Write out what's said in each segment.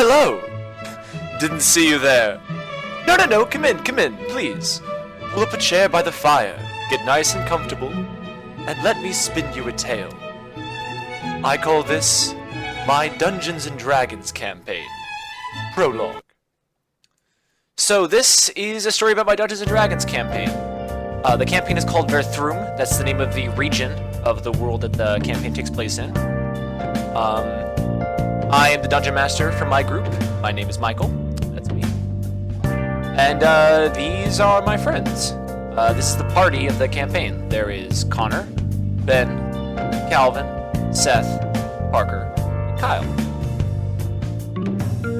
hello! Didn't see you there. No, come in, please. Pull up a chair by the fire, get nice and comfortable, and let me spin you a tale. I call this my Dungeons & Dragons campaign. Prologue. So this is a story about my Dungeons & Dragons campaign. The campaign is called Verthrum. That's the name of the region of the world that the campaign takes place in. I am the Dungeon Master for my group. My name is Michael. That's me. And these are my friends. This is the party of the campaign. There is Connor, Ben, Calvin, Seth, Parker, and Kyle.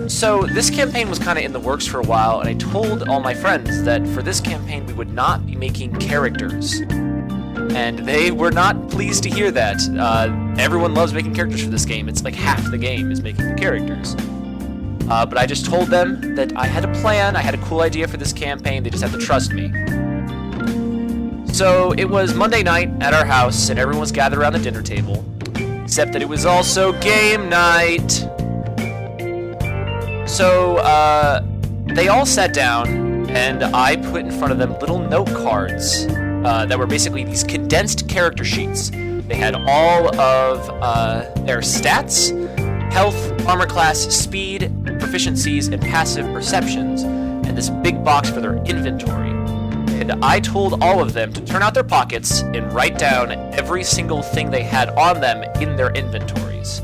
So this campaign was kind of in the works for a while, and I told all my friends that for this campaign we would not be making characters. And they were not pleased to hear that. Everyone loves making characters for this game. It's like half the game is making the characters. But I just told them that I had a plan, I had a cool idea for this campaign, they just had to trust me. So it was Monday night at our house, and everyone was gathered around the dinner table. Except that it was also game night. So, they all sat down, and I put in front of them little note cards that were basically these condensed character sheets. They had all of their stats, health, armor class, speed, proficiencies, and passive perceptions, and this big box for their inventory. And I told all of them to turn out their pockets and write down every single thing they had on them in their inventories.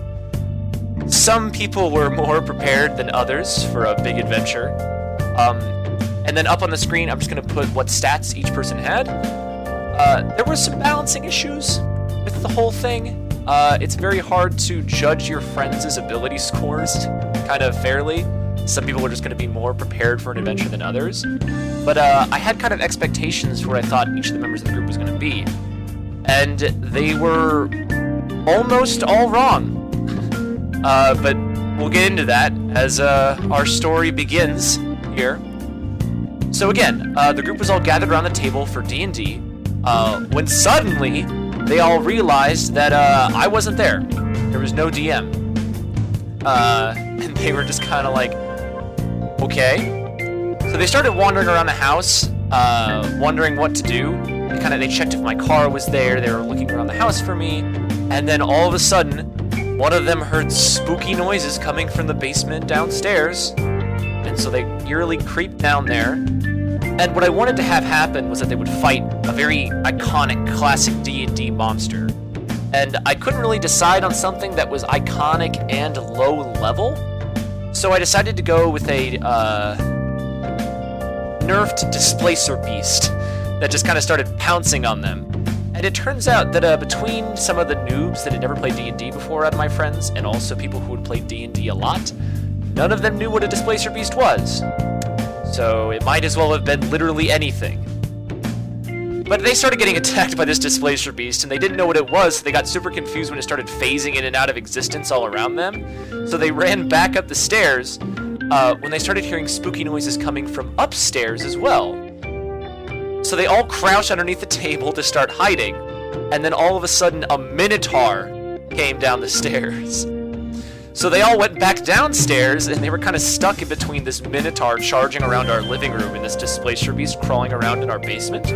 Some people were more prepared than others for a big adventure. And then up on the screen, I'm just going to put what stats each person had. There were some balancing issues with the whole thing. It's very hard to judge your friends' ability scores kind of fairly. Some people were just going to be more prepared for an adventure than others. But I had kind of expectations for what I thought each of the members of the group was going to be. And they were almost all wrong. But we'll get into that as our story begins here. So again, the group was all gathered around the table for D&D, when suddenly they all realized that I wasn't there. There was no DM. And they were just kind of like, okay. So they started wandering around the house, wondering what to do. They checked if my car was there, they were looking around the house for me, and then all of a sudden, one of them heard spooky noises coming from the basement downstairs, and so they eerily creeped down there. And what I wanted to have happen was that they would fight a very iconic, classic D&D monster. And I couldn't really decide on something that was iconic and low level, so I decided to go with a nerfed displacer beast that just kind of started pouncing on them. And it turns out that between some of the noobs that had never played D&D before out of my friends, and also people who had played D&D a lot, none of them knew what a displacer beast was. So it might as well have been literally anything. But they started getting attacked by this displacer beast, and they didn't know what it was, so they got super confused when it started phasing in and out of existence all around them. So they ran back up the stairs when they started hearing spooky noises coming from upstairs as well. So they all crouched underneath the table to start hiding, and then all of a sudden a minotaur came down the stairs. So they all went back downstairs, and they were kind of stuck in between this minotaur charging around our living room and this displacer beast crawling around in our basement.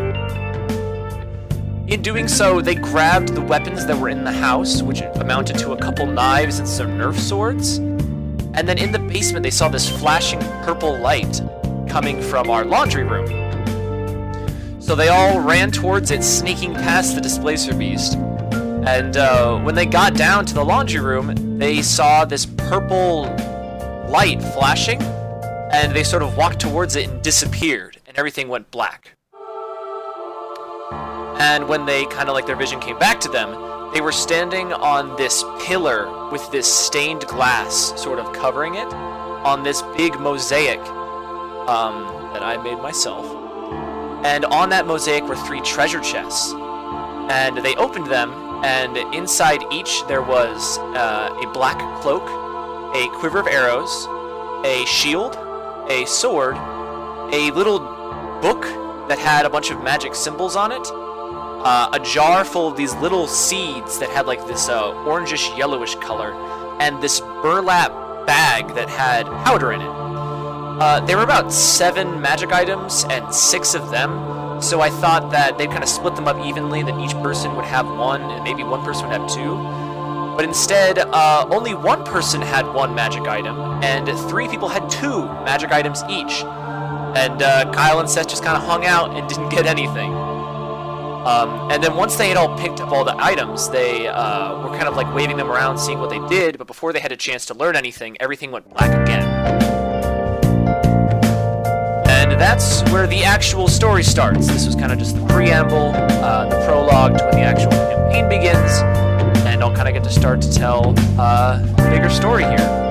In doing so, they grabbed the weapons that were in the house, which amounted to a couple knives and some Nerf swords. And then in the basement, they saw this flashing purple light coming from our laundry room. So they all ran towards it, sneaking past the displacer beast. And when they got down to the laundry room, they saw this purple light flashing, and they sort of walked towards it and disappeared, and everything went black. And when they their vision came back to them, they were standing on this pillar with this stained glass sort of covering it, on this big mosaic that I made myself. And on that mosaic were 3 treasure chests. And they opened them, and inside each there was a black cloak, a quiver of arrows, a shield, a sword, a little book that had a bunch of magic symbols on it, a jar full of these little seeds that had this orangish yellowish color, and this burlap bag that had powder in it. There were about 7 magic items and 6 of them, so I thought that they'd kind of split them up evenly, that each person would have 1, and maybe one person would have 2. But instead, only 1 person had 1 magic item, and 3 people had 2 magic items each. And Kyle and Seth just kind of hung out and didn't get anything. And then once they had all picked up all the items, they were kind of like waving them around, seeing what they did, but before they had a chance to learn anything, everything went black again. And that's where the actual story starts. This was kind of just the preamble, the prologue to when the actual campaign begins, and I'll kind of get to start to tell a bigger story here.